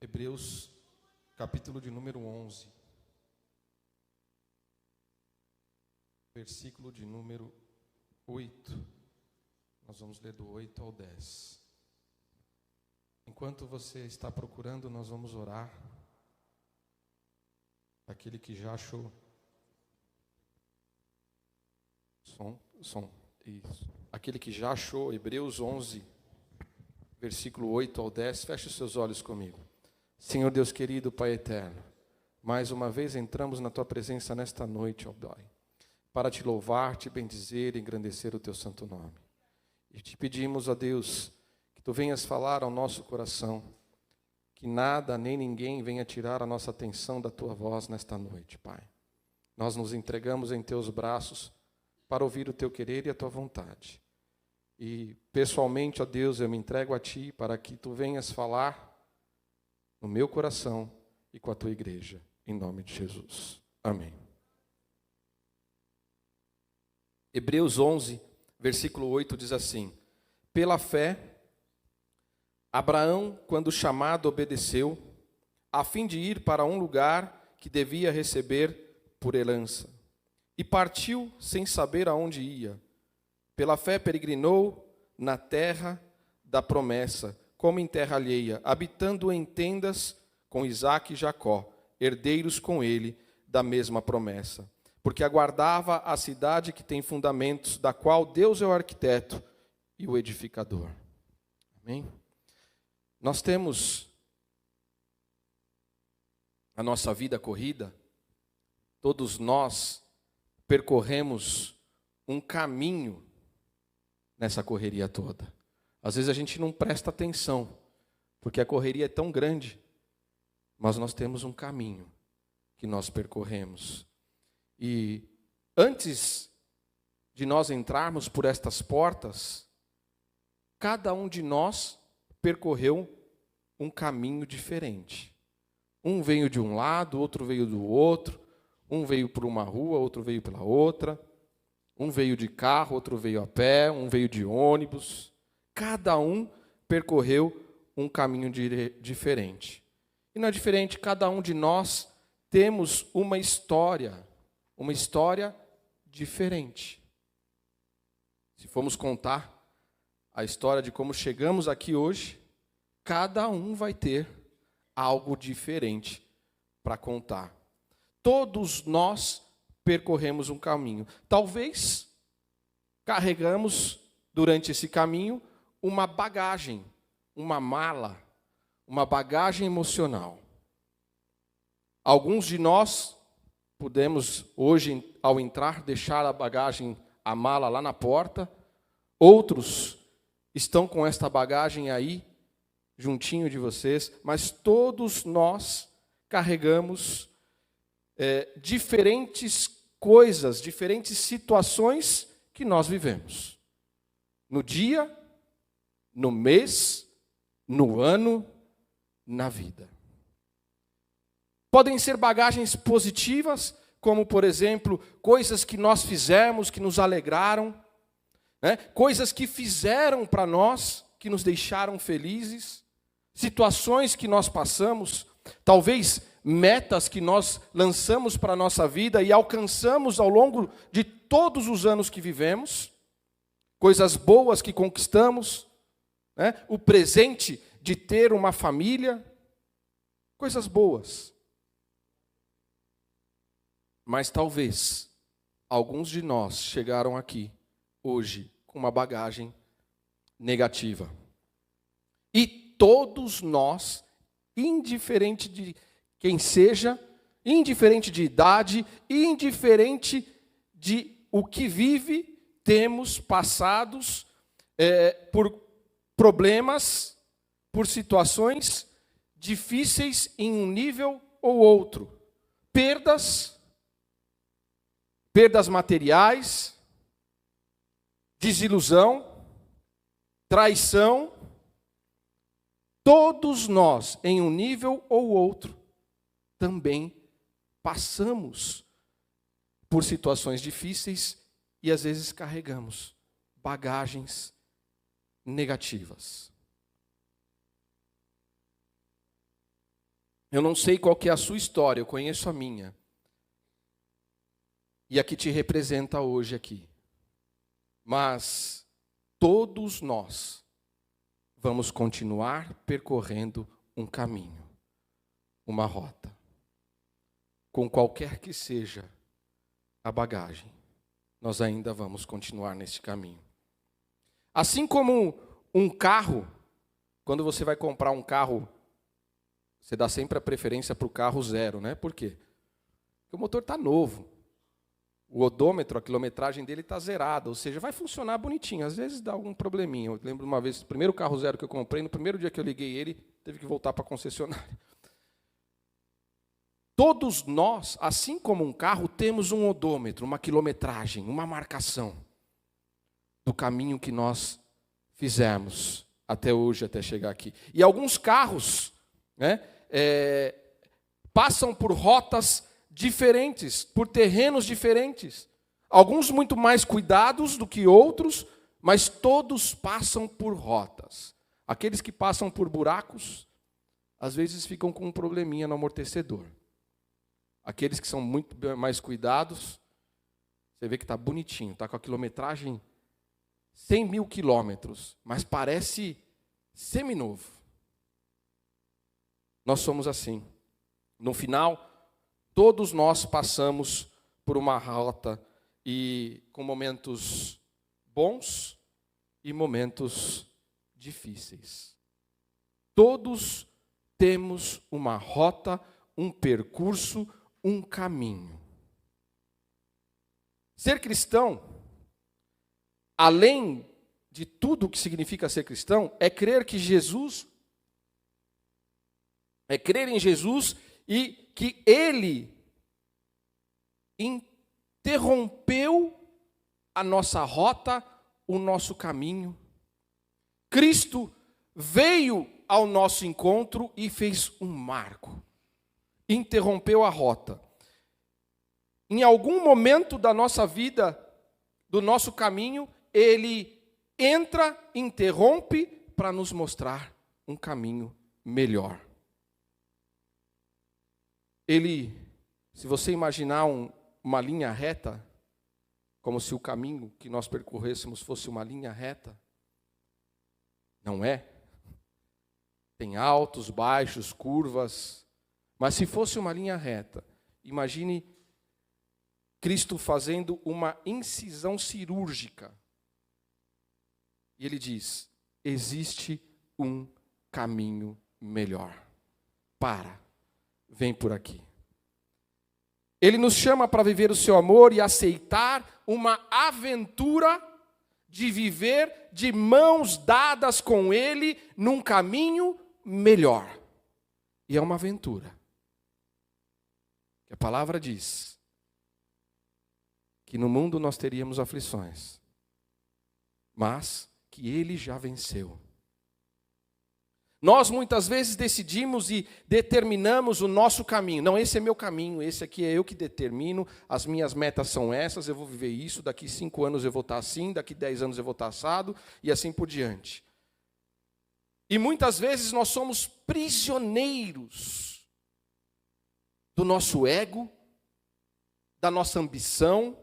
Hebreus, capítulo de número 11, versículo de número 8. Nós vamos ler do 8 ao 10. Enquanto você está procurando, nós vamos orar. Aquele que já achou. Som. Isso. Aquele que já achou, Hebreus 11, versículo 8 ao 10. Feche os seus olhos comigo. Senhor Deus querido, Pai eterno, mais uma vez entramos na Tua presença nesta noite, ó Pai, para Te louvar, Te bendizer e engrandecer o Teu santo nome. E Te pedimos, ó Deus, que Tu venhas falar ao nosso coração, que nada nem ninguém venha tirar a nossa atenção da Tua voz nesta noite, Pai. Nós nos entregamos em Teus braços para ouvir o Teu querer e a Tua vontade. E pessoalmente, ó Deus, eu me entrego a Ti para que Tu venhas falar no meu coração e com a Tua igreja, em nome de Jesus. Amém. Hebreus 11, versículo 8 diz assim: pela fé, Abraão, quando chamado, obedeceu, a fim de ir para um lugar que devia receber por herança. E partiu sem saber aonde ia. Pela fé peregrinou na terra da promessa, como em terra alheia, habitando em tendas com Isaque e Jacó, herdeiros com ele da mesma promessa. Porque aguardava a cidade que tem fundamentos, da qual Deus é o arquiteto e o edificador. Amém? Nós temos a nossa vida corrida, todos nós percorremos um caminho nessa correria toda. Às vezes a gente não presta atenção, porque a correria é tão grande, mas nós temos um caminho que nós percorremos. E antes de nós entrarmos por estas portas, cada um de nós percorreu um caminho diferente. Um veio de um lado, outro veio do outro, um veio por uma rua, outro veio pela outra, um veio de carro, outro veio a pé, um veio de ônibus. Cada um percorreu um caminho diferente. E não é diferente, cada um de nós temos uma história diferente. Se formos contar a história de como chegamos aqui hoje, cada um vai ter algo diferente para contar. Todos nós percorremos um caminho. Talvez carregamos durante esse caminho uma bagagem, uma mala, uma bagagem emocional. Alguns de nós podemos hoje, ao entrar, deixar a bagagem, a mala lá na porta. Outros estão com esta bagagem aí, juntinho de vocês, mas todos nós carregamos diferentes coisas, diferentes situações que nós vivemos. No dia, no mês, no ano, na vida. Podem ser bagagens positivas, como, por exemplo, coisas que nós fizemos, que nos alegraram, né? Coisas que fizeram para nós, que nos deixaram felizes, situações que nós passamos, talvez metas que nós lançamos para a nossa vida e alcançamos ao longo de todos os anos que vivemos, coisas boas que conquistamos, né? O presente de ter uma família, coisas boas. Mas talvez alguns de nós chegaram aqui hoje com uma bagagem negativa. E todos nós, indiferente de quem seja, indiferente de idade, indiferente de o que vive, temos passados por problemas, por situações difíceis em um nível ou outro. Perdas materiais, desilusão, traição. Todos nós, em um nível ou outro, também passamos por situações difíceis e às vezes carregamos bagagens negativas. Eu não sei qual que é a sua história, eu conheço a minha. E a que te representa hoje aqui. Mas todos nós vamos continuar percorrendo um caminho, uma rota. Com qualquer que seja a bagagem, nós ainda vamos continuar nesse caminho. Assim como um carro, quando você vai comprar um carro, você dá sempre a preferência para o carro zero, né? Por quê? Porque o motor está novo. O odômetro, a quilometragem dele está zerada, ou seja, vai funcionar bonitinho. Às vezes dá algum probleminha. Eu lembro uma vez, o primeiro carro zero que eu comprei, no primeiro dia que eu liguei ele, teve que voltar para a concessionária. Todos nós, assim como um carro, temos um odômetro, uma quilometragem, uma marcação do caminho que nós fizemos até hoje, até chegar aqui. E alguns carros, né, passam por rotas diferentes, por terrenos diferentes. Alguns muito mais cuidados do que outros, mas todos passam por rotas. Aqueles que passam por buracos, às vezes ficam com um probleminha no amortecedor. Aqueles que são muito mais cuidados, você vê que está bonitinho, está com a quilometragem 100 mil quilômetros, mas parece seminovo. Nós somos assim. No final, todos nós passamos por uma rota e com momentos bons e momentos difíceis. Todos temos uma rota, um percurso, um caminho. Ser cristão, além de tudo o que significa ser cristão, é crer que Jesus, é crer em Jesus e que Ele interrompeu a nossa rota, o nosso caminho. Cristo veio ao nosso encontro e fez um marco. Interrompeu a rota. Em algum momento da nossa vida, do nosso caminho, Ele entra, interrompe para nos mostrar um caminho melhor. Ele, se você imaginar uma linha reta, como se o caminho que nós percorrêssemos fosse uma linha reta, não é. Tem altos, baixos, curvas. Mas se fosse uma linha reta, imagine Cristo fazendo uma incisão cirúrgica. E Ele diz, existe um caminho melhor. Vem por aqui. Ele nos chama para viver o seu amor e aceitar uma aventura de viver de mãos dadas com Ele num caminho melhor. E é uma aventura. A palavra diz que no mundo nós teríamos aflições, mas que Ele já venceu. Nós muitas vezes decidimos e determinamos o nosso caminho. Não, esse é meu caminho, esse aqui é eu que determino, as minhas metas são essas, eu vou viver isso, daqui 5 anos eu vou estar assim, daqui 10 anos eu vou estar assado, e assim por diante. E muitas vezes nós somos prisioneiros do nosso ego, da nossa ambição,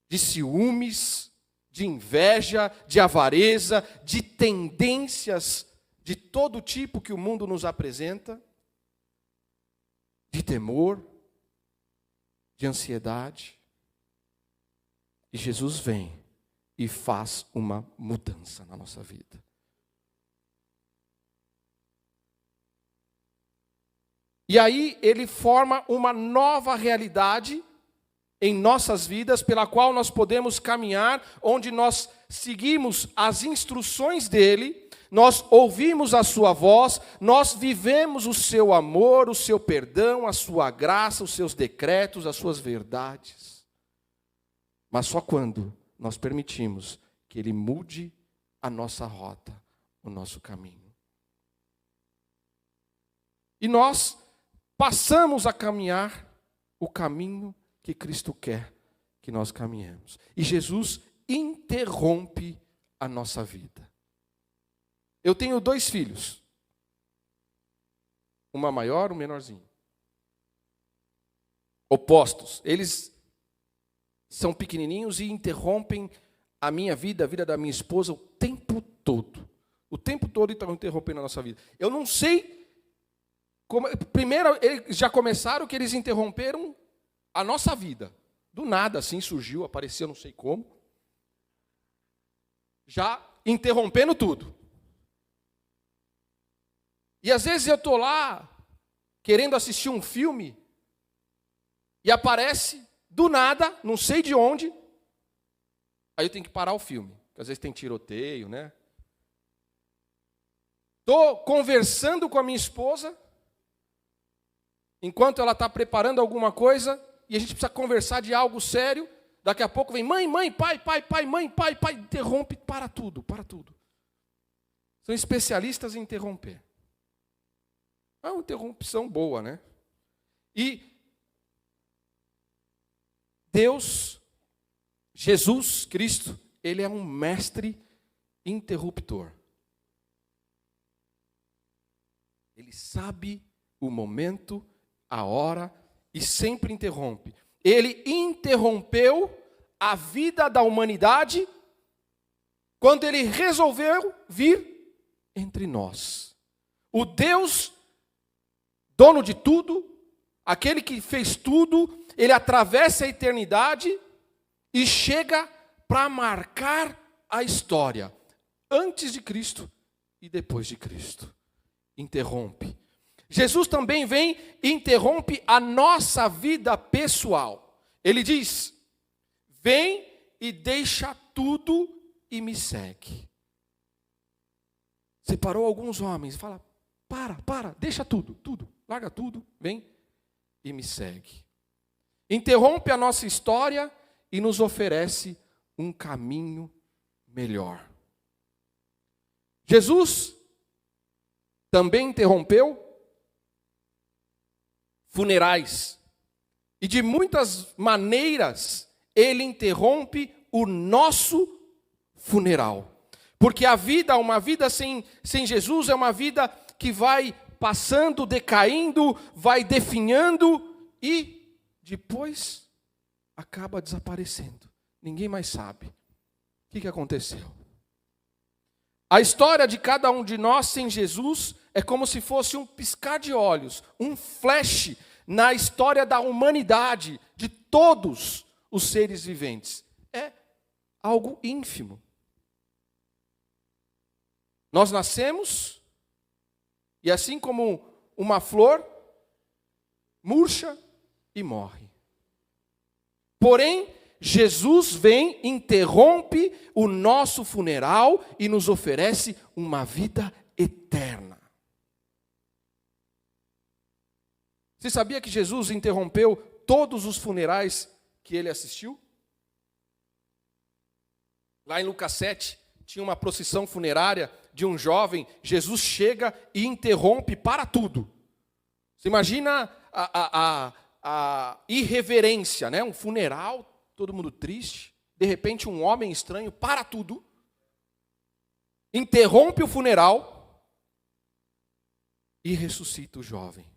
de ciúmes, de inveja, de avareza, de tendências de todo tipo que o mundo nos apresenta, de temor, de ansiedade. E Jesus vem e faz uma mudança na nossa vida. E aí Ele forma uma nova realidade em nossas vidas, pela qual nós podemos caminhar, onde nós seguimos as instruções dEle, nós ouvimos a sua voz, nós vivemos o seu amor, o seu perdão, a sua graça, os seus decretos, as suas verdades. Mas só quando nós permitimos que Ele mude a nossa rota, o nosso caminho. E nós passamos a caminhar o caminho que Cristo quer que nós caminhemos. E Jesus interrompe a nossa vida. Eu tenho 2 filhos. uma maior, um menorzinho. Opostos. Eles são pequenininhos e interrompem a minha vida, a vida da minha esposa, o tempo todo. O tempo todo estão interrompendo a nossa vida. Eu não sei como. Primeiro, eles já começaram que eles interromperam a nossa vida. Do nada, assim, surgiu, apareceu, não sei como. Já interrompendo tudo. E às vezes eu estou lá, querendo assistir um filme, e aparece, do nada, não sei de onde, aí eu tenho que parar o filme. Porque às vezes tem tiroteio, né? Estou conversando com a minha esposa, enquanto ela está preparando alguma coisa, e a gente precisa conversar de algo sério, daqui a pouco vem mãe, pai, mãe, pai, interrompe, para tudo. São especialistas em interromper. É uma interrupção boa, né? E Deus, Jesus Cristo, Ele é um mestre interruptor. Ele sabe o momento, a hora, e sempre interrompe. Ele interrompeu a vida da humanidade quando Ele resolveu vir entre nós. O Deus, dono de tudo, aquele que fez tudo, Ele atravessa a eternidade e chega para marcar a história, antes de Cristo e depois de Cristo. Interrompe. Jesus também vem e interrompe a nossa vida pessoal. Ele diz: vem e deixa tudo e me segue. Separou alguns homens e fala: para, deixa tudo, larga tudo, vem e me segue. Interrompe a nossa história e nos oferece um caminho melhor. Jesus também interrompeu funerais. E de muitas maneiras, Ele interrompe o nosso funeral. Porque a vida, uma vida sem Jesus, é uma vida que vai passando, decaindo, vai definhando e depois acaba desaparecendo. Ninguém mais sabe o que aconteceu. A história de cada um de nós sem Jesus é como se fosse um piscar de olhos, um flash na história da humanidade, de todos os seres viventes. É algo ínfimo. Nós nascemos e assim como uma flor, murcha e morre. Porém, Jesus vem, interrompe o nosso funeral e nos oferece uma vida eterna. Você sabia que Jesus interrompeu todos os funerais que ele assistiu? Lá em Lucas 7, tinha uma procissão funerária de um jovem. Jesus chega e interrompe para tudo. Você imagina a irreverência, né? Um funeral, todo mundo triste. De repente, um homem estranho para tudo, interrompe o funeral e ressuscita o jovem.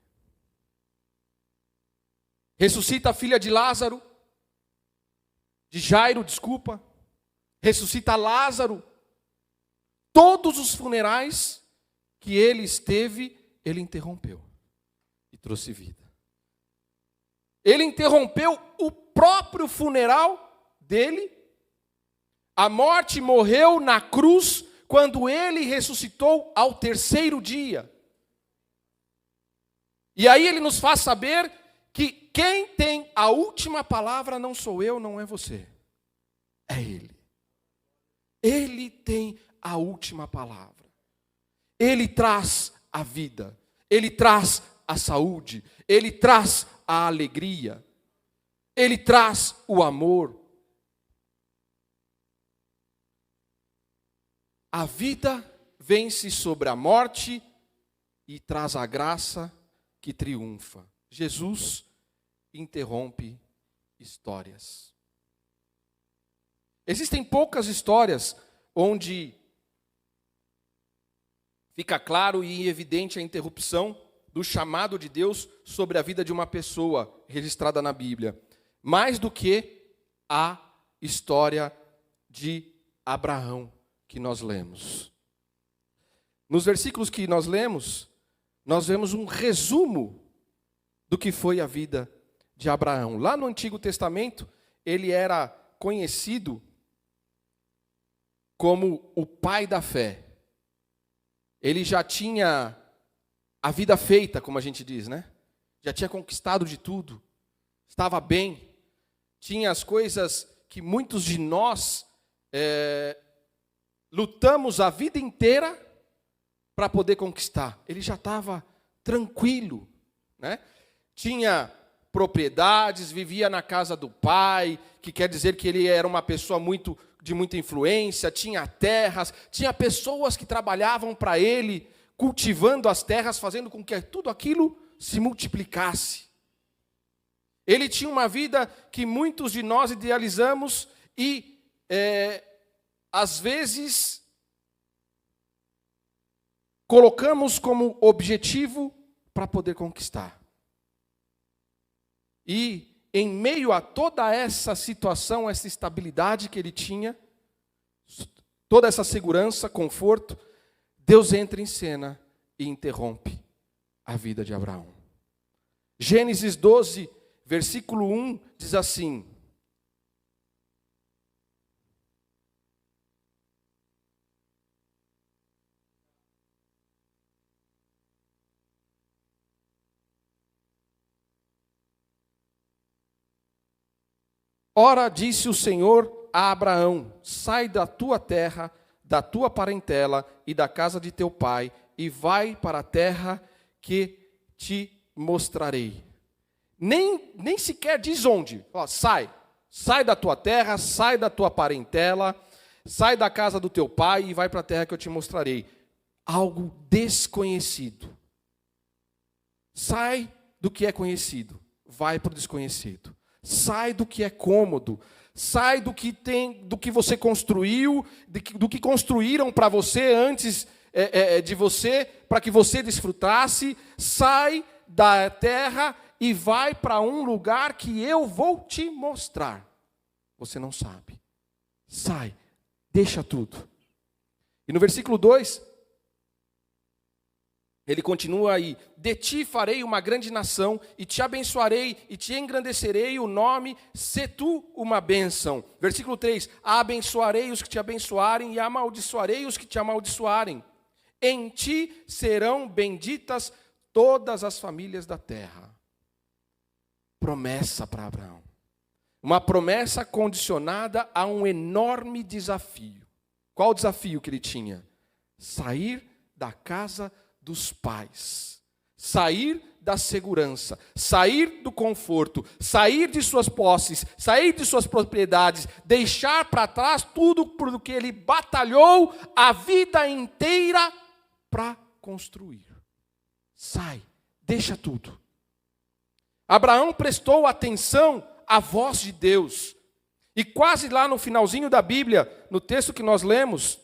Ressuscita a filha de Lázaro, de Jairo, desculpa. Ressuscita Lázaro. Todos os funerais que ele esteve, ele interrompeu e trouxe vida. Ele interrompeu o próprio funeral dele. A morte morreu na cruz quando ele ressuscitou ao terceiro dia. E aí ele nos faz saber que quem tem a última palavra não sou eu, não é você. É Ele. Ele tem a última palavra. Ele traz a vida. Ele traz a saúde. Ele traz a alegria. Ele traz o amor. A vida vence sobre a morte e traz a graça que triunfa. Jesus interrompe histórias. Existem poucas histórias onde fica claro e evidente a interrupção do chamado de Deus sobre a vida de uma pessoa registrada na Bíblia, mais do que a história de Abraão que nós lemos. Nos versículos que nós lemos, nós vemos um resumo do que foi a vida de Abraão. Lá no Antigo Testamento, ele era conhecido como o pai da fé. Ele já tinha a vida feita, como a gente diz, né? Já tinha conquistado de tudo, estava bem, tinha as coisas que muitos de nós lutamos a vida inteira para poder conquistar. Ele já estava tranquilo, né? Tinha propriedades, vivia na casa do pai, que quer dizer que ele era uma pessoa de muita influência, tinha terras, tinha pessoas que trabalhavam para ele, cultivando as terras, fazendo com que tudo aquilo se multiplicasse. Ele tinha uma vida que muitos de nós idealizamos e, às vezes, colocamos como objetivo para poder conquistar. E, em meio a toda essa situação, essa estabilidade que ele tinha, toda essa segurança, conforto, Deus entra em cena e interrompe a vida de Abraão. Gênesis 12, versículo 1, diz assim: Ora, disse o Senhor a Abraão: sai da tua terra, da tua parentela e da casa de teu pai, e vai para a terra que te mostrarei. Nem sequer diz onde. Fala, sai da tua terra, sai da tua parentela, sai da casa do teu pai e vai para a terra que eu te mostrarei. Algo desconhecido. Sai do que é conhecido, vai para o desconhecido. Sai do que é cômodo, sai do que você construiu, do que construíram para você antes de você, para que você desfrutasse. Sai da terra e vai para um lugar que eu vou te mostrar. Você não sabe. Sai, deixa tudo. E no versículo 2, ele continua aí: de ti farei uma grande nação, e te abençoarei, e te engrandecerei o nome, se tu uma bênção. Versículo 3, abençoarei os que te abençoarem, e amaldiçoarei os que te amaldiçoarem. Em ti serão benditas todas as famílias da terra. Promessa para Abraão. Uma promessa condicionada a um enorme desafio. Qual o desafio que ele tinha? Sair da casa dos pais, sair da segurança, sair do conforto, sair de suas posses, sair de suas propriedades, deixar para trás tudo por que ele batalhou a vida inteira para construir. Sai, deixa tudo. Abraão prestou atenção à voz de Deus. E quase lá no finalzinho da Bíblia, no texto que nós lemos,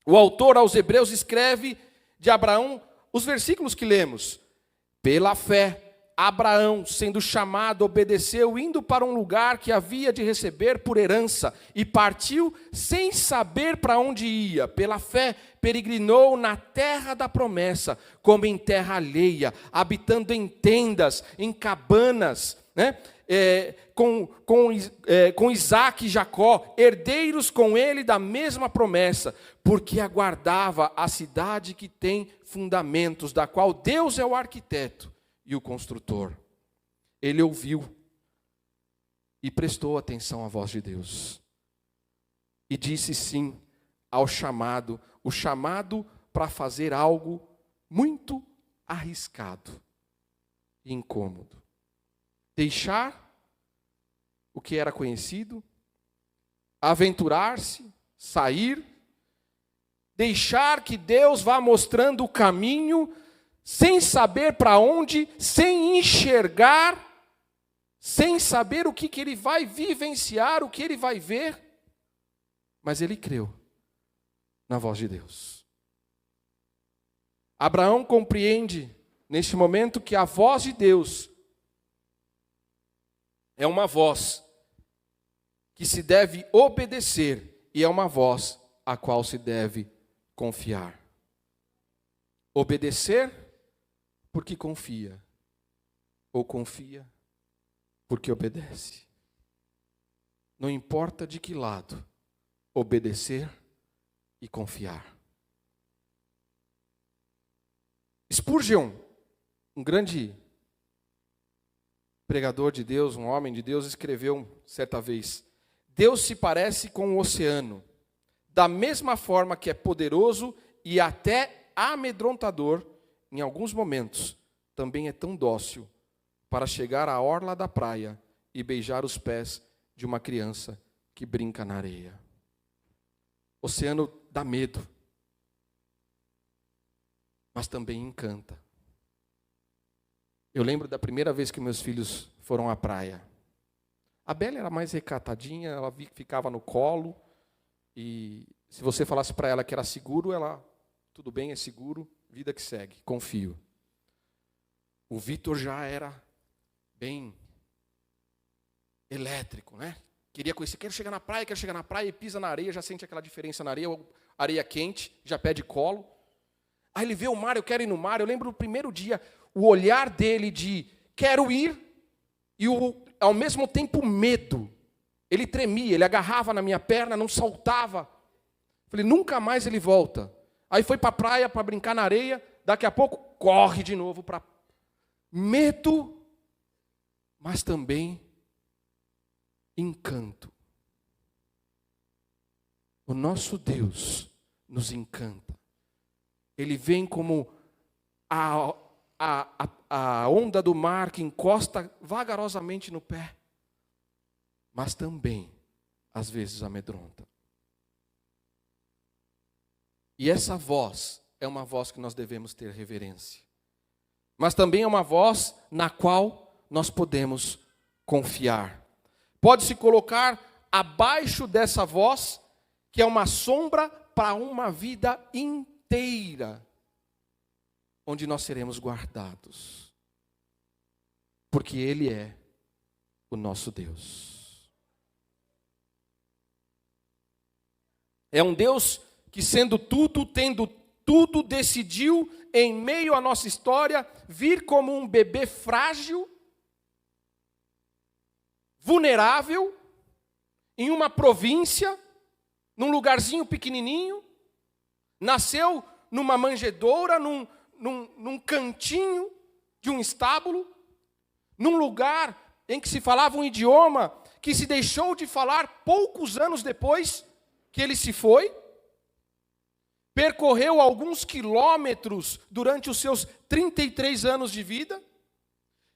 o autor aos Hebreus escreve de Abraão os versículos que lemos. Pela fé, Abraão, sendo chamado, obedeceu, indo para um lugar que havia de receber por herança, e partiu sem saber para onde ia. Pela fé, peregrinou na terra da promessa, como em terra alheia, habitando em tendas, em cabanas, né? Com Isaque e Jacó, herdeiros com ele da mesma promessa, porque aguardava a cidade que tem fundamentos, da qual Deus é o arquiteto e o construtor. Ele ouviu e prestou atenção à voz de Deus. E disse sim ao chamado, o chamado para fazer algo muito arriscado e incômodo. Deixar o que era conhecido, aventurar-se, sair, deixar que Deus vá mostrando o caminho, sem saber para onde, sem enxergar, sem saber o que ele vai vivenciar, o que ele vai ver. Mas ele creu na voz de Deus. Abraão compreende neste momento, que a voz de Deus é uma voz que se deve obedecer e é uma voz a qual se deve confiar. Obedecer porque confia, ou confia porque obedece. Não importa de que lado, obedecer e confiar. Spurgeon, um grande pregador de Deus, um homem de Deus, escreveu certa vez: Deus se parece com o oceano, da mesma forma que é poderoso e até amedrontador, em alguns momentos, também é tão dócil para chegar à orla da praia e beijar os pés de uma criança que brinca na areia. O oceano dá medo, mas também encanta. Eu lembro da primeira vez que meus filhos foram à praia. A Bela era mais recatadinha, ela ficava no colo, e se você falasse para ela que era seguro, ela, tudo bem, é seguro, vida que segue, confio. O Vitor já era bem elétrico, né? Queria conhecer, quero chegar na praia, e pisa na areia, já sente aquela diferença na areia, areia quente, já pede colo. Aí ele vê o mar, eu quero ir no mar. Eu lembro no primeiro dia, o olhar dele de quero ir, e ao mesmo tempo medo. Ele tremia, ele agarrava na minha perna, não saltava. Falei, nunca mais ele volta. Aí foi para a praia para brincar na areia, daqui a pouco corre de novo para medo, mas também encanto. O nosso Deus nos encanta. Ele vem como a onda do mar que encosta vagarosamente no pé, mas também, às vezes, amedronta. E essa voz é uma voz que nós devemos ter reverência. Mas também é uma voz na qual nós podemos confiar. Pode se colocar abaixo dessa voz, que é uma sombra para uma vida inteira, onde nós seremos guardados. Porque Ele é o nosso Deus. É um Deus que, sendo tudo, tendo tudo, decidiu, em meio à nossa história, vir como um bebê frágil, vulnerável, em uma província, num lugarzinho pequenininho, nasceu numa manjedoura, num cantinho de um estábulo, num lugar em que se falava um idioma que se deixou de falar poucos anos depois que ele se foi. Percorreu alguns quilômetros durante os seus 33 anos de vida,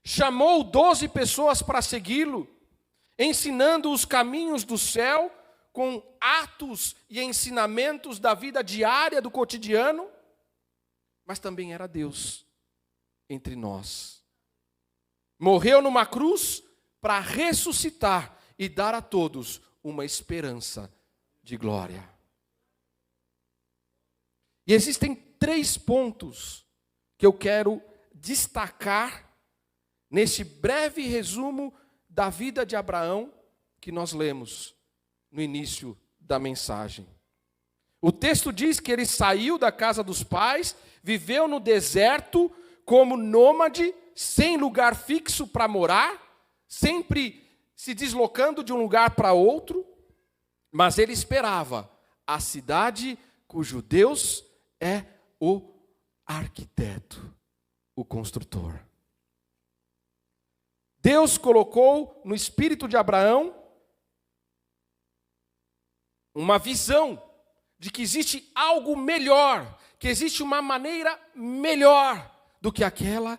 chamou 12 pessoas para segui-lo, ensinando os caminhos do céu com atos e ensinamentos da vida diária, do cotidiano, mas também era Deus entre nós. Morreu numa cruz para ressuscitar e dar a todos uma esperança de glória. E existem 3 pontos que eu quero destacar nesse breve resumo da vida de Abraão que nós lemos no início da mensagem. O texto diz que ele saiu da casa dos pais, viveu no deserto como nômade, sem lugar fixo para morar, sempre se deslocando de um lugar para outro, mas ele esperava a cidade cujo Deus é o arquiteto, o construtor. Deus colocou no espírito de Abraão uma visão de que existe algo melhor, que existe uma maneira melhor do que aquela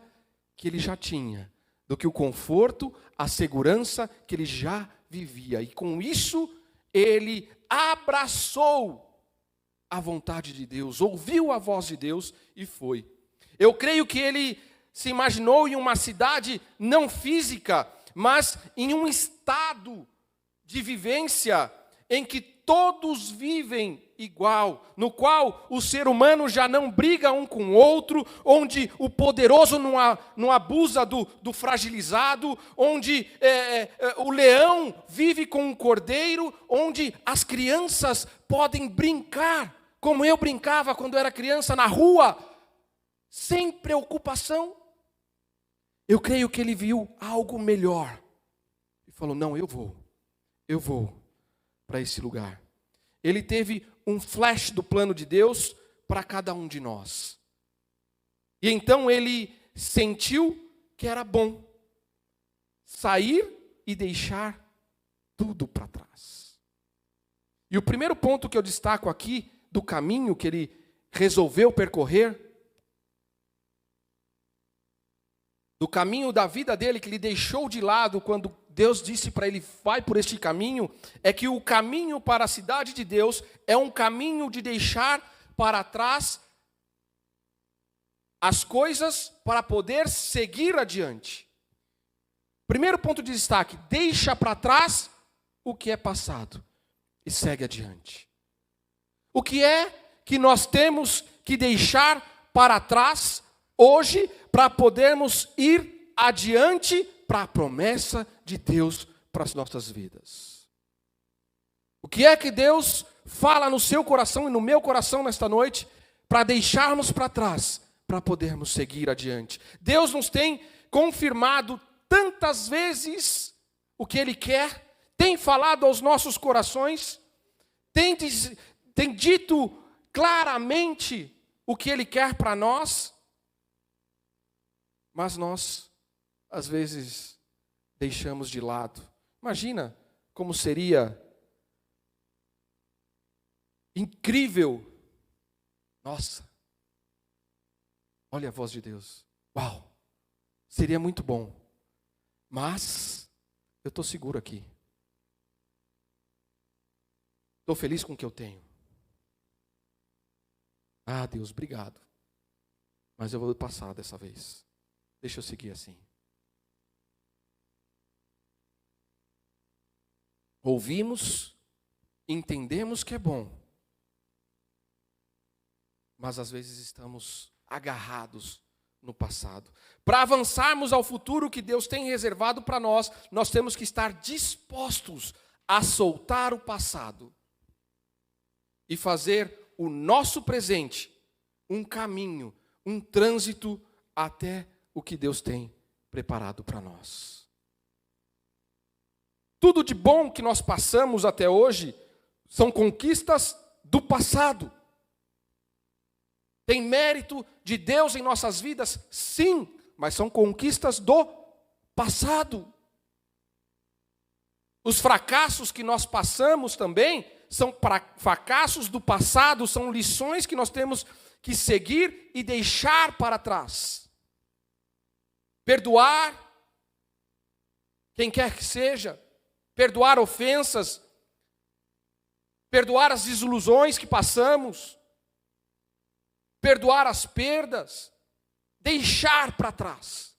que ele já tinha, do que o conforto, a segurança que ele já vivia. E com isso, ele abraçou a vontade de Deus, ouviu a voz de Deus e foi. Eu creio que ele se imaginou em uma cidade não física, mas em um estado de vivência em que todos vivem igual, no qual o ser humano já não briga um com o outro, onde o poderoso não abusa do fragilizado, onde o leão vive com o cordeiro, onde as crianças podem brincar, como eu brincava quando era criança na rua, sem preocupação. Eu creio que ele viu algo melhor e falou: não, eu vou para esse lugar. Ele teve um flash do plano de Deus para cada um de nós. E então ele sentiu que era bom sair e deixar tudo para trás. E o primeiro ponto que eu destaco aqui, do caminho que ele resolveu percorrer, do caminho da vida dele, que ele deixou de lado quando Deus disse para ele: vai por este caminho, é que o caminho para a cidade de Deus é um caminho de deixar para trás as coisas para poder seguir adiante. Primeiro ponto de destaque: deixa para trás o que é passado e segue adiante. O que é que nós temos que deixar para trás hoje para podermos ir adiante para a promessa de Deus para as nossas vidas? O que é que Deus fala no seu coração e no meu coração nesta noite para deixarmos para trás, para podermos seguir adiante? Deus nos tem confirmado tantas vezes o que Ele quer, tem falado aos nossos corações, tem dito claramente o que Ele quer para nós, mas nós, às vezes, deixamos de lado. Imagina como seria incrível. Nossa, olha a voz de Deus. Uau, seria muito bom. Mas eu estou seguro aqui. Estou feliz com o que eu tenho. Ah, Deus, obrigado. Mas eu vou passar dessa vez. Deixa eu seguir assim. Ouvimos, entendemos que é bom, mas às vezes estamos agarrados no passado. Para avançarmos ao futuro que Deus tem reservado para nós, nós temos que estar dispostos a soltar o passado e fazer o nosso presente um caminho, um trânsito até o que Deus tem preparado para nós. Tudo de bom que nós passamos até hoje são conquistas do passado. Tem mérito de Deus em nossas vidas? Sim, mas são conquistas do passado. Os fracassos que nós passamos também são fracassos do passado, são lições que nós temos que seguir e deixar para trás. Perdoar quem quer que seja, perdoar ofensas, perdoar as desilusões que passamos, perdoar as perdas, deixar para trás.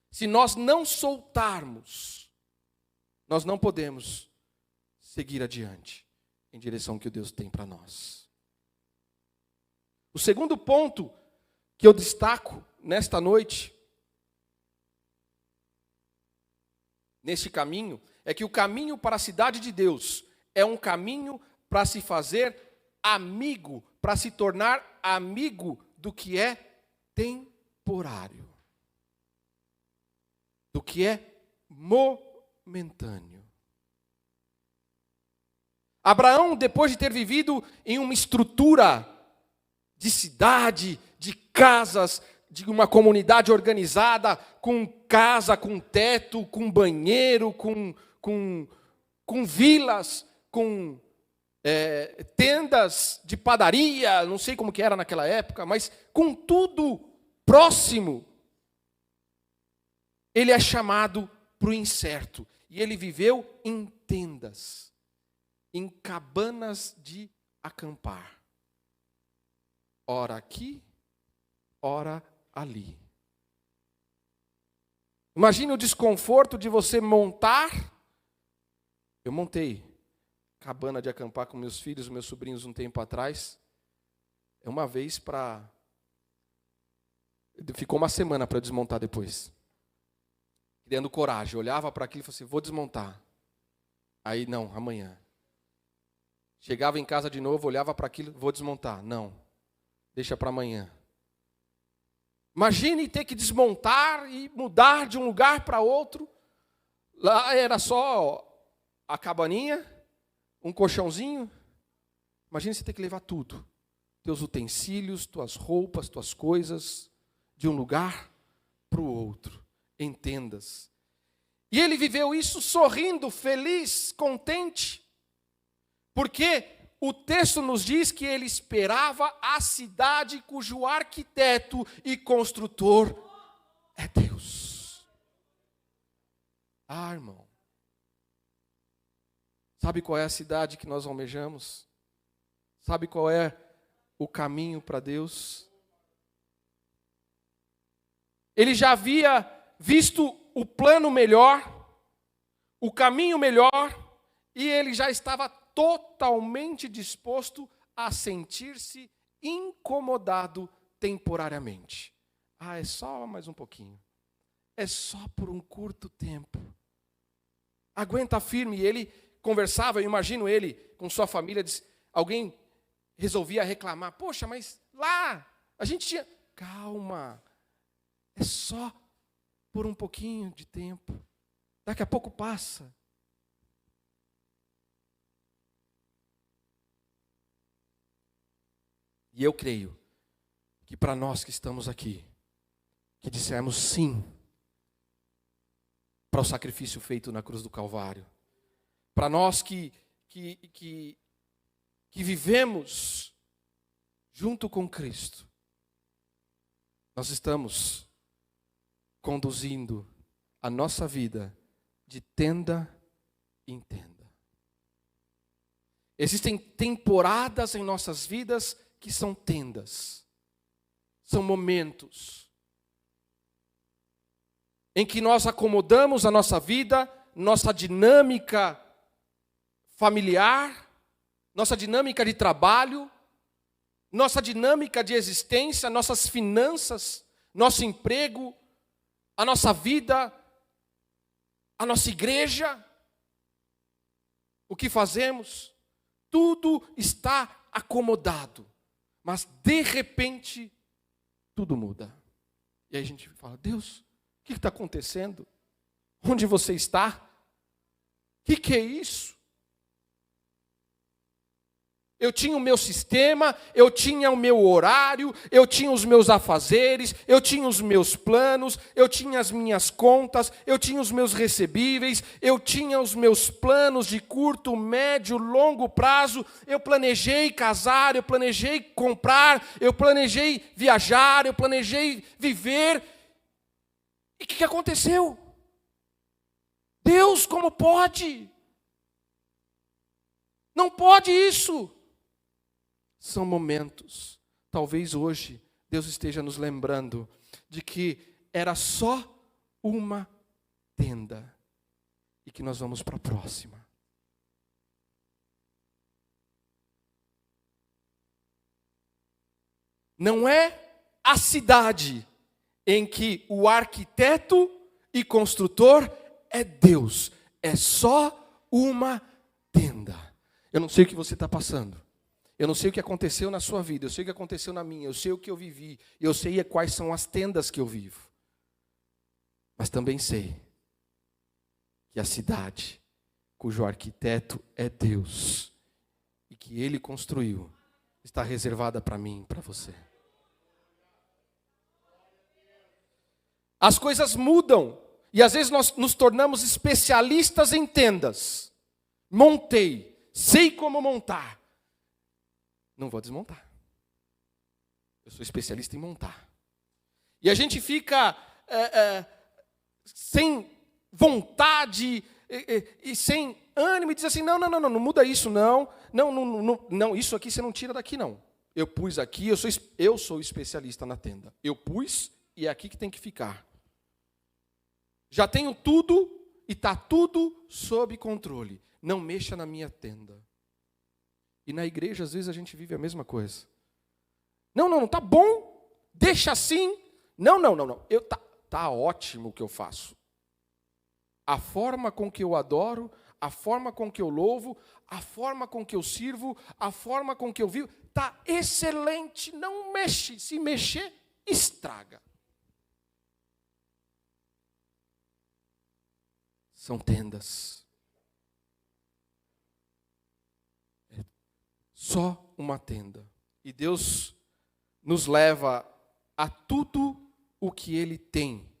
Se nós não soltarmos, nós não podemos seguir adiante em direção ao que Deus tem para nós. O segundo ponto que eu destaco nesta noite, neste caminho, é que o caminho para a cidade de Deus é um caminho para se fazer amigo, para se tornar amigo do que é temporário, do que é momentâneo. Abraão, depois de ter vivido em uma estrutura de cidade, de casas, de uma comunidade organizada, com casa, com teto, com banheiro, com vilas, com tendas de padaria, não sei como que era naquela época, mas com tudo próximo, ele é chamado para o incerto. E ele viveu em tendas, em cabanas de acampar. Ora aqui, ora ali. Imagine o desconforto de você montar. Eu montei cabana de acampar com meus filhos, meus sobrinhos um tempo atrás. É uma vez para... Ficou uma semana para desmontar depois. Criando coragem. Olhava para aquilo e falava assim, vou desmontar. Aí, não, amanhã. Chegava em casa de novo, olhava para aquilo, vou desmontar. Não, deixa para amanhã. Imagine ter que desmontar e mudar de um lugar para outro. Lá era só a cabaninha, um colchãozinho. Imagine você ter que levar tudo. Teus utensílios, tuas roupas, tuas coisas, de um lugar para o outro, em tendas. E ele viveu isso sorrindo, feliz, contente. Porque o texto nos diz que ele esperava a cidade cujo arquiteto e construtor é Deus. Ah, irmão. Sabe qual é a cidade que nós almejamos? Sabe qual é o caminho para Deus? Ele já havia visto o plano melhor, o caminho melhor, e ele já estava totalmente disposto a sentir-se incomodado temporariamente. Ah, é só mais um pouquinho. É só por um curto tempo. Aguenta firme. E ele conversava, eu imagino ele com sua família, alguém resolvia reclamar. Poxa, mas lá a gente tinha... Calma, é só por um pouquinho de tempo. Daqui a pouco passa. E eu creio que para nós que estamos aqui, que dissemos sim para o sacrifício feito na cruz do Calvário, para nós que vivemos junto com Cristo, nós estamos conduzindo a nossa vida de tenda em tenda. Existem temporadas em nossas vidas que são tendas, são momentos em que nós acomodamos a nossa vida, nossa dinâmica familiar, nossa dinâmica de trabalho, nossa dinâmica de existência, nossas finanças, nosso emprego, a nossa vida, a nossa igreja, o que fazemos, tudo está acomodado. Mas, de repente, tudo muda. E aí a gente fala, Deus, o que está acontecendo? Onde você está? O que é isso? Eu tinha o meu sistema, eu tinha o meu horário, eu tinha os meus afazeres, eu tinha os meus planos, eu tinha as minhas contas, eu tinha os meus recebíveis, eu tinha os meus planos de curto, médio, longo prazo, eu planejei casar, eu planejei comprar, eu planejei viajar, eu planejei viver. E o que aconteceu? Deus, como pode? Não pode isso. São momentos, talvez hoje, Deus esteja nos lembrando de que era só uma tenda e que nós vamos para a próxima. Não é a cidade em que o arquiteto e construtor é Deus, é só uma tenda. Eu não sei o que você está passando. Eu não sei o que aconteceu na sua vida, eu sei o que aconteceu na minha, eu sei o que eu vivi, eu sei quais são as tendas que eu vivo. Mas também sei que a cidade cujo arquiteto é Deus e que Ele construiu, está reservada para mim e para você. As coisas mudam e às vezes nós nos tornamos especialistas em tendas. Montei, sei como montar. Não vou desmontar. Eu sou especialista em montar. E a gente fica sem vontade e sem ânimo e diz assim, não muda isso, não, isso aqui você não tira daqui, não. Eu pus aqui, eu sou especialista na tenda. Eu pus e é aqui que tem que ficar. Já tenho tudo e está tudo sob controle. Não mexa na minha tenda. E na igreja, às vezes, a gente vive a mesma coisa. Não, tá bom, deixa assim. Não. Tá ótimo o que eu faço. A forma com que eu adoro, a forma com que eu louvo, a forma com que eu sirvo, a forma com que eu vivo, tá excelente, não mexe. Se mexer, estraga. São tendas. É só uma tenda. E Deus nos leva a tudo o que Ele tem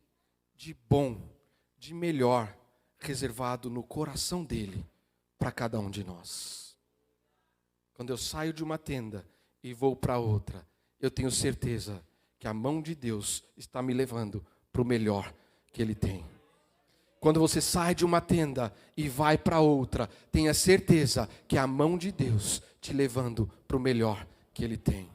de bom, de melhor, reservado no coração dEle para cada um de nós. Quando eu saio de uma tenda e vou para outra, eu tenho certeza que a mão de Deus está me levando para o melhor que Ele tem. Quando você sai de uma tenda e vai para outra, tenha certeza que é a mão de Deus te levando para o melhor que Ele tem.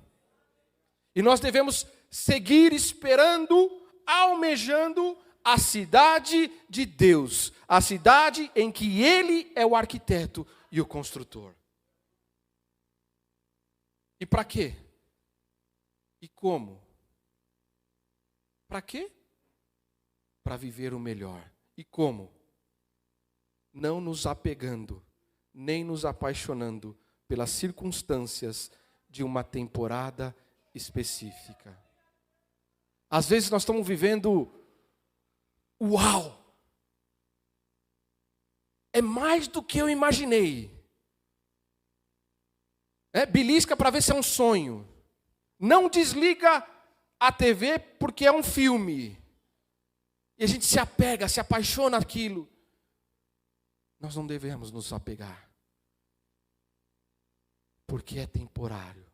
E nós devemos seguir esperando, almejando a cidade de Deus, a cidade em que Ele é o arquiteto e o construtor. E para quê? E como? Para quê? Para viver o melhor. E como? Não nos apegando, nem nos apaixonando pelas circunstâncias de uma temporada específica. Às vezes nós estamos vivendo, uau! É mais do que eu imaginei. Belisca para ver se é um sonho. Não desliga a TV porque é um filme. E a gente se apega, se apaixona naquilo. Nós não devemos nos apegar. Porque é temporário.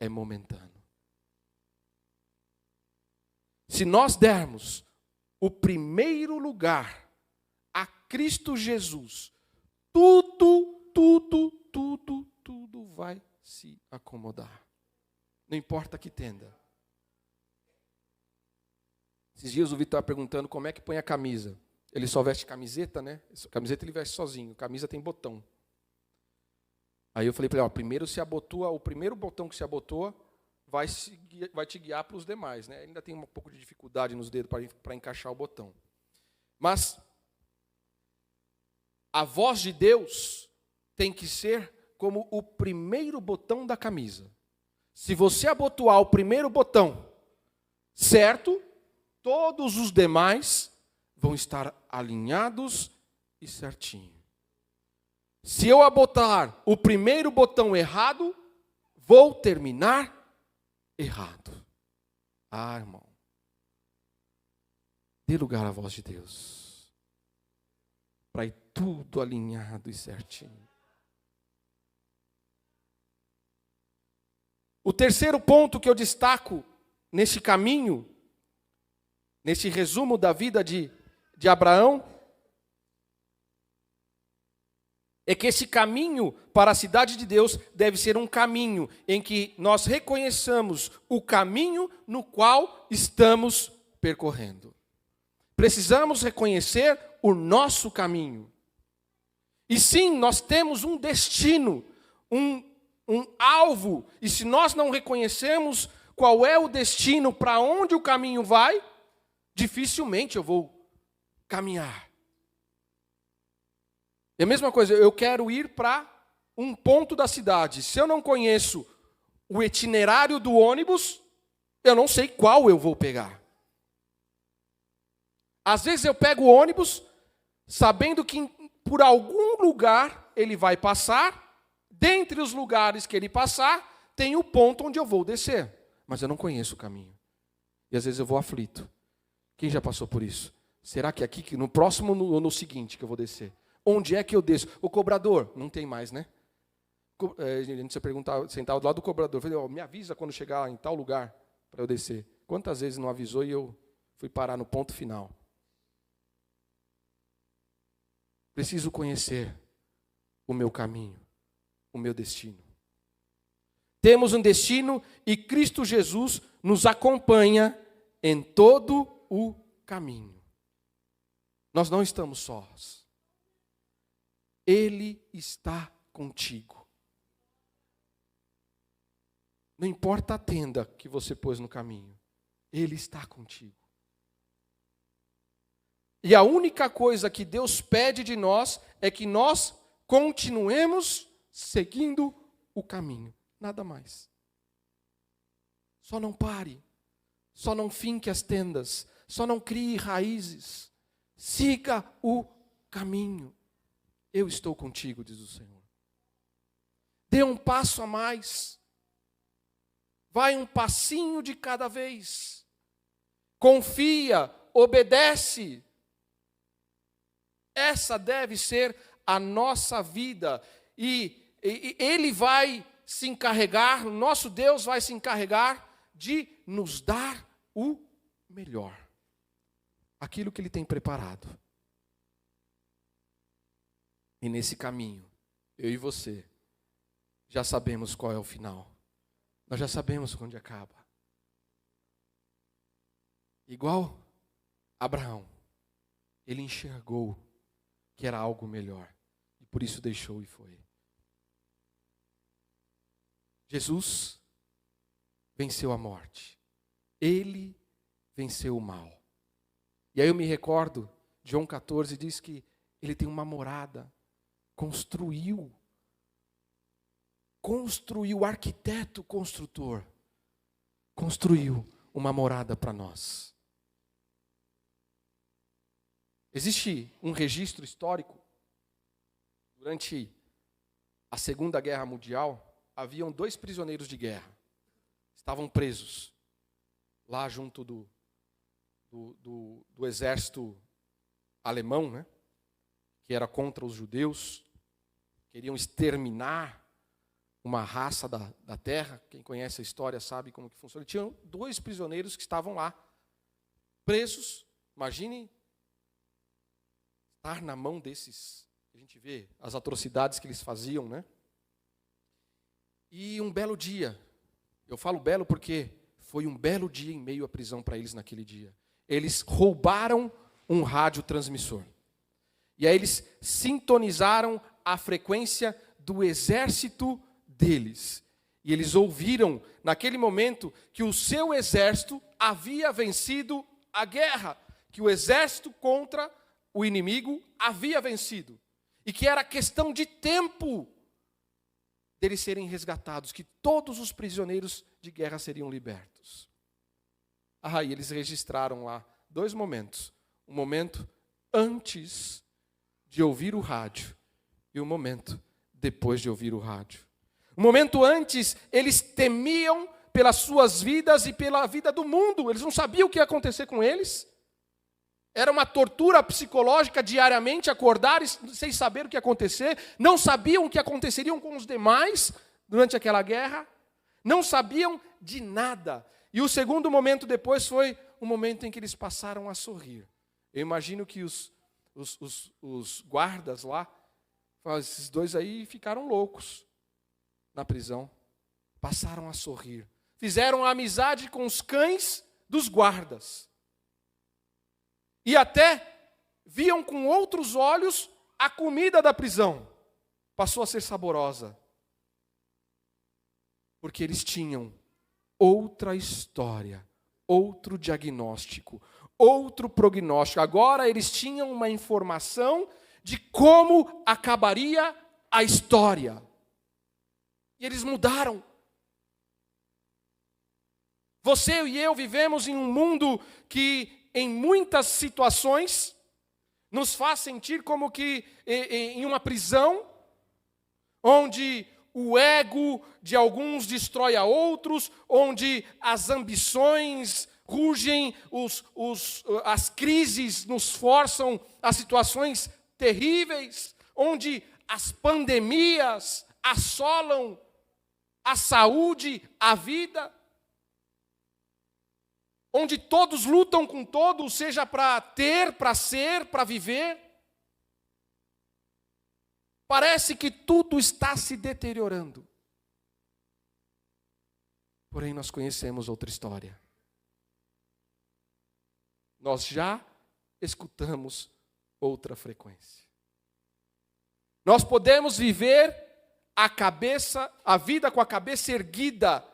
É momentâneo. Se nós dermos o primeiro lugar a Cristo Jesus, tudo vai se acomodar. Não importa que tenda. Esses dias o Vitor estava perguntando como é que põe a camisa. Ele só veste camiseta, né? Camiseta ele veste sozinho, camisa tem botão. Aí eu falei para ele, primeiro se abotoa, o primeiro botão que se abotoa vai te guiar para os demais, né? Ele ainda tem um pouco de dificuldade nos dedos para encaixar o botão. Mas a voz de Deus tem que ser como o primeiro botão da camisa. Se você abotoar o primeiro botão certo, todos os demais vão estar alinhados e certinho. Se eu abotar o primeiro botão errado, vou terminar errado. Irmão. Dê lugar à voz de Deus. Para ir tudo alinhado e certinho. O terceiro ponto que eu destaco nesse caminho, nesse resumo da vida de Abraão, é que esse caminho para a cidade de Deus deve ser um caminho em que nós reconheçamos o caminho no qual estamos percorrendo. Precisamos reconhecer o nosso caminho. E sim, nós temos um destino, um alvo. E se nós não reconhecemos qual é o destino, para onde o caminho vai, dificilmente eu vou caminhar. É a mesma coisa, eu quero ir para um ponto da cidade. Se eu não conheço o itinerário do ônibus, eu não sei qual eu vou pegar. Às vezes eu pego o ônibus, sabendo que por algum lugar ele vai passar, dentre os lugares que ele passar, tem o ponto onde eu vou descer. Mas eu não conheço o caminho. E às vezes eu vou aflito. Quem já passou por isso? Será que aqui, no próximo ou no seguinte que eu vou descer? Onde é que eu desço? O cobrador, não tem mais, né? A gente sentava do lado do cobrador. Eu falei, me avisa quando chegar em tal lugar para eu descer. Quantas vezes não avisou e eu fui parar no ponto final? Preciso conhecer o meu caminho, o meu destino. Temos um destino e Cristo Jesus nos acompanha em todo o caminho. Nós não estamos sós. Ele está contigo. Não importa a tenda que você pôs no caminho, Ele está contigo. E a única coisa que Deus pede de nós é que nós continuemos seguindo o caminho. Nada mais. Só não pare. Só não finque as tendas. Só não crie raízes. Siga o caminho. Eu estou contigo, diz o Senhor. Dê um passo a mais. Vai um passinho de cada vez. Confia, obedece. Essa deve ser a nossa vida. E Ele vai se encarregar, nosso Deus vai se encarregar de nos dar o melhor. Aquilo que Ele tem preparado. E nesse caminho, eu e você, já sabemos qual é o final. Nós já sabemos onde acaba. Igual Abraão, ele enxergou que era algo melhor. E por isso deixou e foi. Jesus venceu a morte. Ele venceu o mal. E aí eu me recordo, João 14 diz que ele tem uma morada. Construiu, arquiteto, construtor, construiu uma morada para nós. Existe um registro histórico. Durante a Segunda Guerra Mundial, haviam 2 prisioneiros de guerra. Estavam presos lá junto do exército alemão, né? Que era contra os judeus. Queriam exterminar uma raça da terra. Quem conhece a história sabe como que funciona. E tinham 2 prisioneiros que estavam lá, presos. Imagine estar na mão desses, a gente vê as atrocidades que eles faziam, né? E um belo dia, eu falo belo porque foi um belo dia em meio à prisão para eles naquele dia. Eles roubaram um radiotransmissor. E aí eles sintonizaram a frequência do exército deles. E eles ouviram, naquele momento, que o seu exército havia vencido a guerra. Que o exército contra o inimigo havia vencido. E que era questão de tempo deles serem resgatados. Que todos os prisioneiros de guerra seriam libertos. E eles registraram lá 2 momentos. Um momento antes de ouvir o rádio. E um momento depois de ouvir o rádio. Um momento antes, eles temiam pelas suas vidas e pela vida do mundo. Eles não sabiam o que ia acontecer com eles. Era uma tortura psicológica diariamente, acordar sem saber o que ia acontecer. Não sabiam o que aconteceria com os demais durante aquela guerra. Não sabiam de nada. E o segundo momento depois foi o momento em que eles passaram a sorrir. Eu imagino que os guardas lá, esses 2 aí ficaram loucos na prisão. Passaram a sorrir. Fizeram amizade com os cães dos guardas. E até viam com outros olhos a comida da prisão. Passou a ser saborosa. Porque eles tinham outra história, outro diagnóstico, outro prognóstico. Agora eles tinham uma informação de como acabaria a história. E eles mudaram. Você e eu vivemos em um mundo que, em muitas situações, nos faz sentir como que em uma prisão, onde o ego de alguns destrói a outros, onde as ambições rugem, as crises nos forçam a situações terríveis, onde as pandemias assolam a saúde, a vida, onde todos lutam com todos, seja para ter, para ser, para viver. Parece que tudo está se deteriorando. Porém, nós conhecemos outra história. Nós já escutamos outra frequência. Nós podemos viver a vida com a cabeça erguida,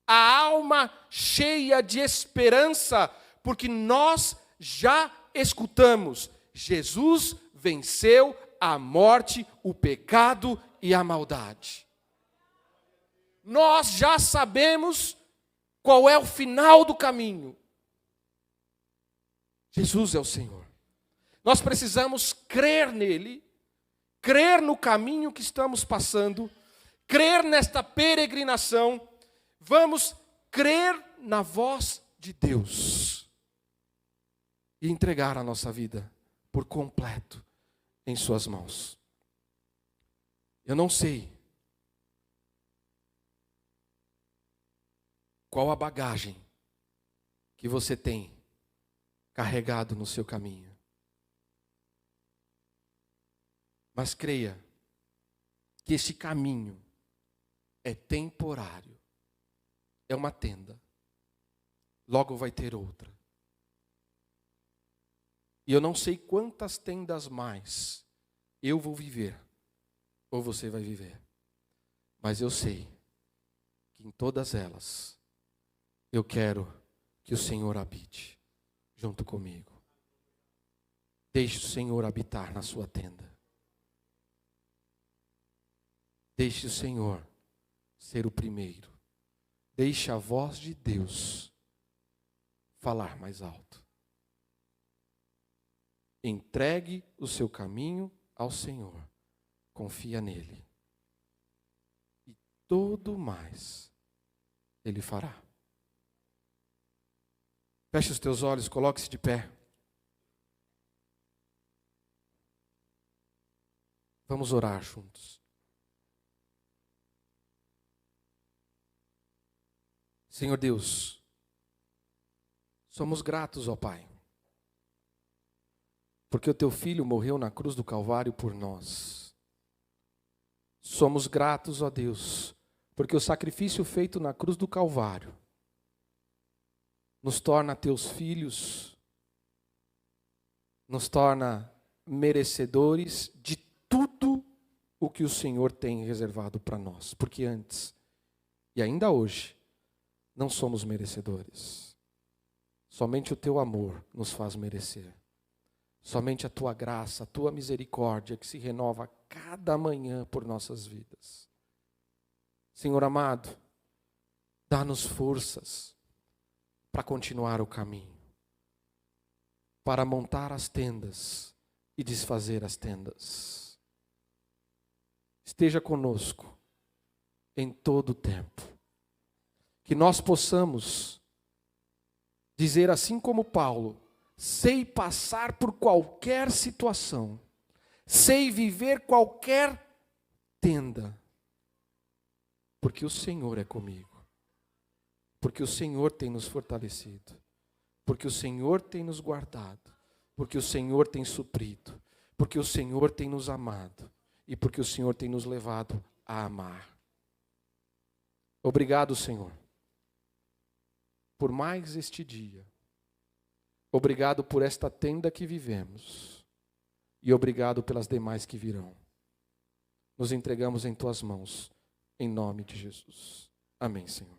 a alma cheia de esperança, porque nós já escutamos: Jesus venceu a morte, o pecado e a maldade. Nós já sabemos qual é o final do caminho. Jesus é o Senhor. Nós precisamos crer nele, crer no caminho que estamos passando, crer nesta peregrinação. Vamos crer na voz de Deus e entregar a nossa vida por completo em suas mãos. Eu não sei qual a bagagem que você tem carregado no seu caminho, mas creia que este caminho é temporário. É uma tenda. Logo vai ter outra. E eu não sei quantas tendas mais eu vou viver, ou você vai viver. Mas eu sei que em todas elas, eu quero que o Senhor habite junto comigo. Deixe o Senhor habitar na sua tenda. Deixe o Senhor ser o primeiro. Deixe a voz de Deus falar mais alto. Entregue o seu caminho ao Senhor. Confia nele. E tudo mais Ele fará. Feche os teus olhos, coloque-se de pé. Vamos orar juntos. Senhor Deus, somos gratos, ó Pai, porque o Teu Filho morreu na cruz do Calvário por nós. Somos gratos, ó Deus, porque o sacrifício feito na cruz do Calvário nos torna Teus filhos, nos torna merecedores de tudo o que o Senhor tem reservado para nós, porque antes e ainda hoje não somos merecedores. Somente o Teu amor nos faz merecer. Somente a Tua graça, a Tua misericórdia que se renova a cada manhã por nossas vidas. Senhor amado, dá-nos forças para continuar o caminho, para montar as tendas e desfazer as tendas. Esteja conosco em todo o tempo. Que nós possamos dizer assim como Paulo: sei passar por qualquer situação, sei viver qualquer tenda, porque o Senhor é comigo, porque o Senhor tem nos fortalecido, porque o Senhor tem nos guardado, porque o Senhor tem suprido, porque o Senhor tem nos amado e porque o Senhor tem nos levado a amar. Obrigado, Senhor, por mais este dia. Obrigado por esta tenda que vivemos. E obrigado pelas demais que virão. Nos entregamos em Tuas mãos, em nome de Jesus. Amém, Senhor.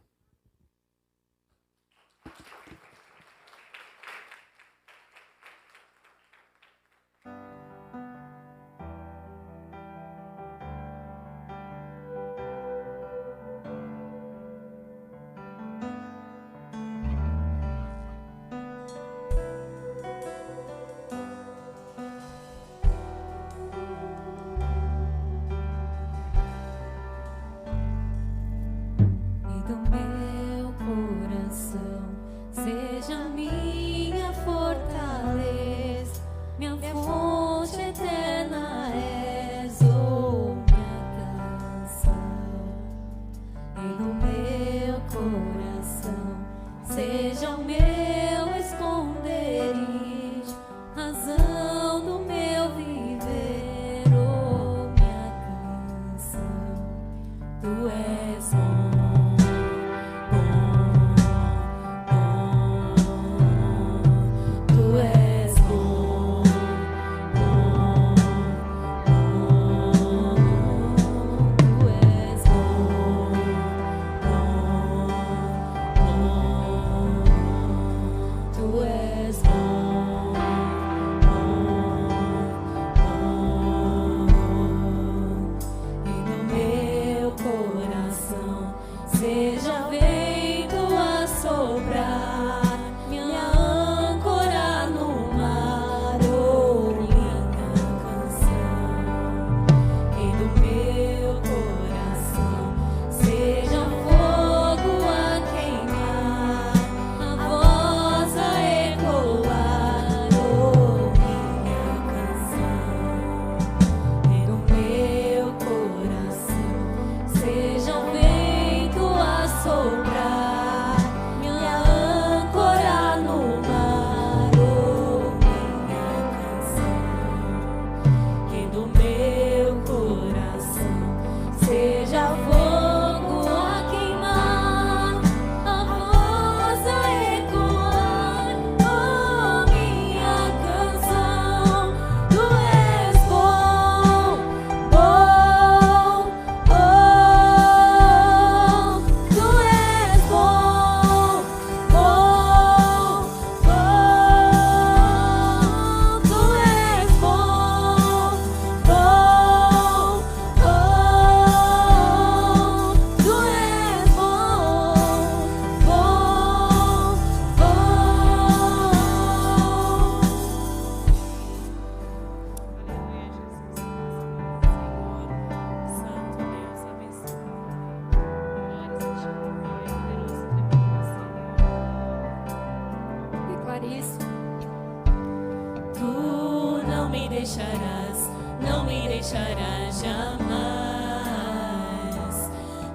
deixarás, não me deixarás jamais.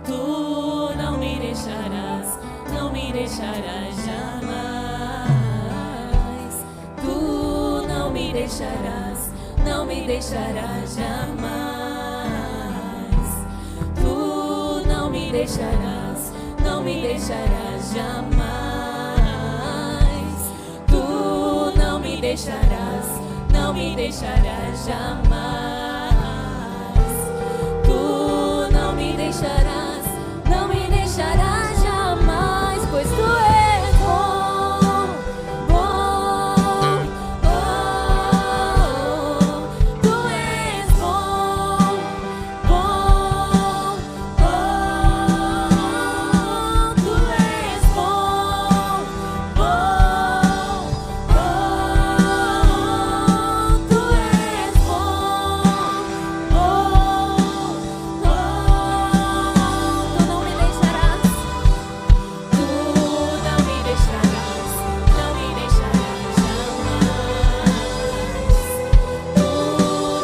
Tu não me deixarás, não me deixarás jamais. Tu não me deixarás, não me deixarás jamais. Tu não me deixarás, não me deixarás jamais. Tu não me deixarás, não me deixarás jamais. Tu não me deixarás, não me deixarás jamais, pois tu és bom, bom, bom. Tu és bom, bom, bom. Tu és bom, bom, bom. Tu és bom, bom, bom. Tu não me deixarás. Tu não me deixarás, não me deixarás jamais. Tu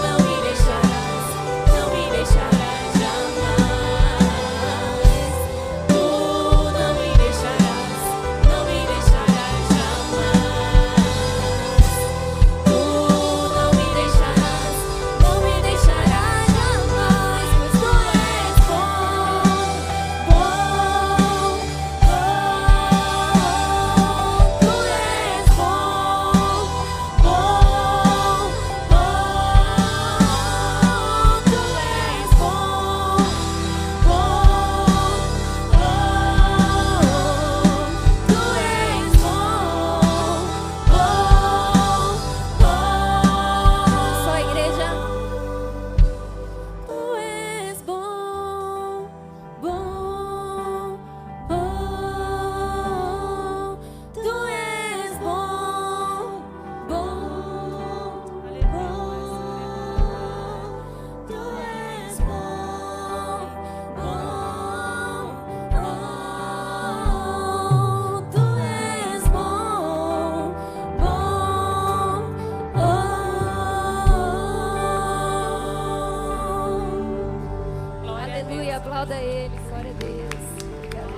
não me deixarás, não me deixarás jamais. Tu não me deixarás, não me deixarás jamais. Tu não me deixarás, não me deixarás jamais, pois tu és bom, bom, bom. Tu és bom, bom, bom. Tu és bom, bom, bom. Tu és bom, bom, bom. Só a igreja. Tu és bom, bom, bom. Tu és bom, bom, bom. Tu és bom, bom, bom. Tu és bom, bom, bom. Aleluia, aplauda ele, glória a Deus. Obrigada.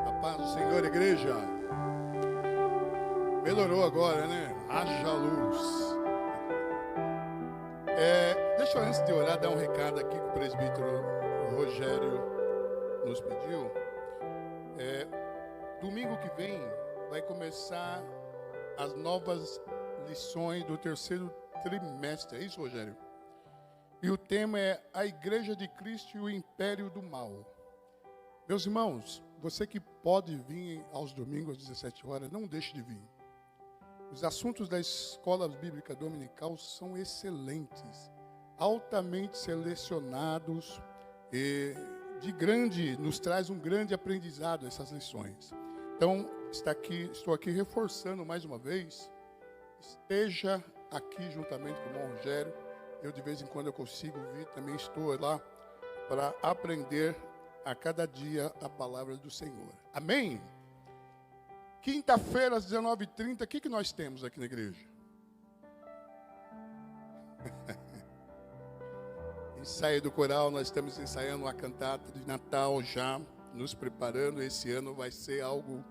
A paz do Senhor, igreja. Melhorou agora, né? Haja luz. Deixa eu, antes de orar, dar um recado aqui que o presbítero Rogério nos pediu. Domingo que vem vai começar as novas lições do terceiro trimestre. É isso, Rogério? E o tema é a Igreja de Cristo e o Império do Mal. Meus irmãos, você que pode vir aos domingos às 17 horas, não deixe de vir. Os assuntos da escola bíblica dominical são excelentes, altamente selecionados e nos traz um grande aprendizado essas lições. Então, estou aqui reforçando mais uma vez, esteja aqui juntamente com o irmão Rogério. Eu de vez em quando eu consigo vir, também estou lá para aprender a cada dia a palavra do Senhor. Amém? Quinta-feira, às 19h30, o que nós temos aqui na igreja? Ensaio do coral, nós estamos ensaiando uma cantata de Natal já, nos preparando. Esse ano vai ser algo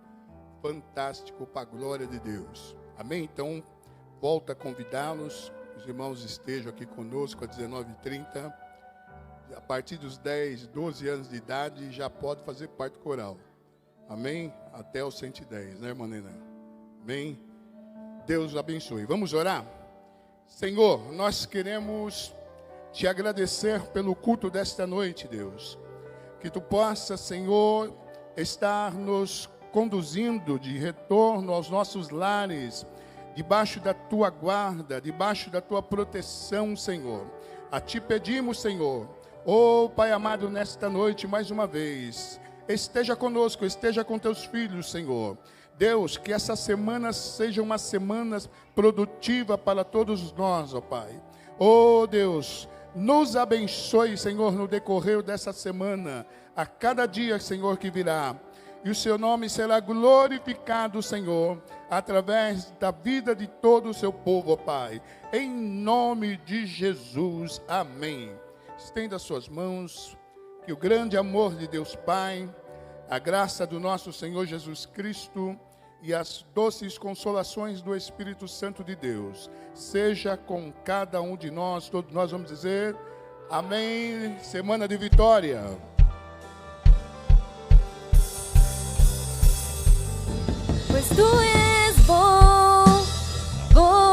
fantástico para a glória de Deus. Amém? Então, volto a convidá-los, os irmãos estejam aqui conosco às 19h30. A partir dos 10, 12 anos de idade, já pode fazer parte do coral. Amém? Até os 110, né, irmã Nena? Amém? Deus abençoe. Vamos orar? Senhor, nós queremos te agradecer pelo culto desta noite, Deus. Que tu possa, Senhor, estar nos conduzindo de retorno aos nossos lares, debaixo da tua guarda, debaixo da tua proteção, Senhor. A ti pedimos, Senhor, Pai amado, nesta noite, mais uma vez, esteja conosco, esteja com teus filhos, Senhor. Deus, que essa semana seja uma semana produtiva para todos nós, Pai. Deus, nos abençoe, Senhor, no decorrer dessa semana, a cada dia, Senhor, que virá. E o seu nome será glorificado, Senhor, através da vida de todo o seu povo, ó Pai. Em nome de Jesus, amém. Estenda suas mãos, que o grande amor de Deus Pai, a graça do nosso Senhor Jesus Cristo e as doces consolações do Espírito Santo de Deus seja com cada um de nós. Todos nós vamos dizer amém. Semana de vitória. Pois tu és bom, bom.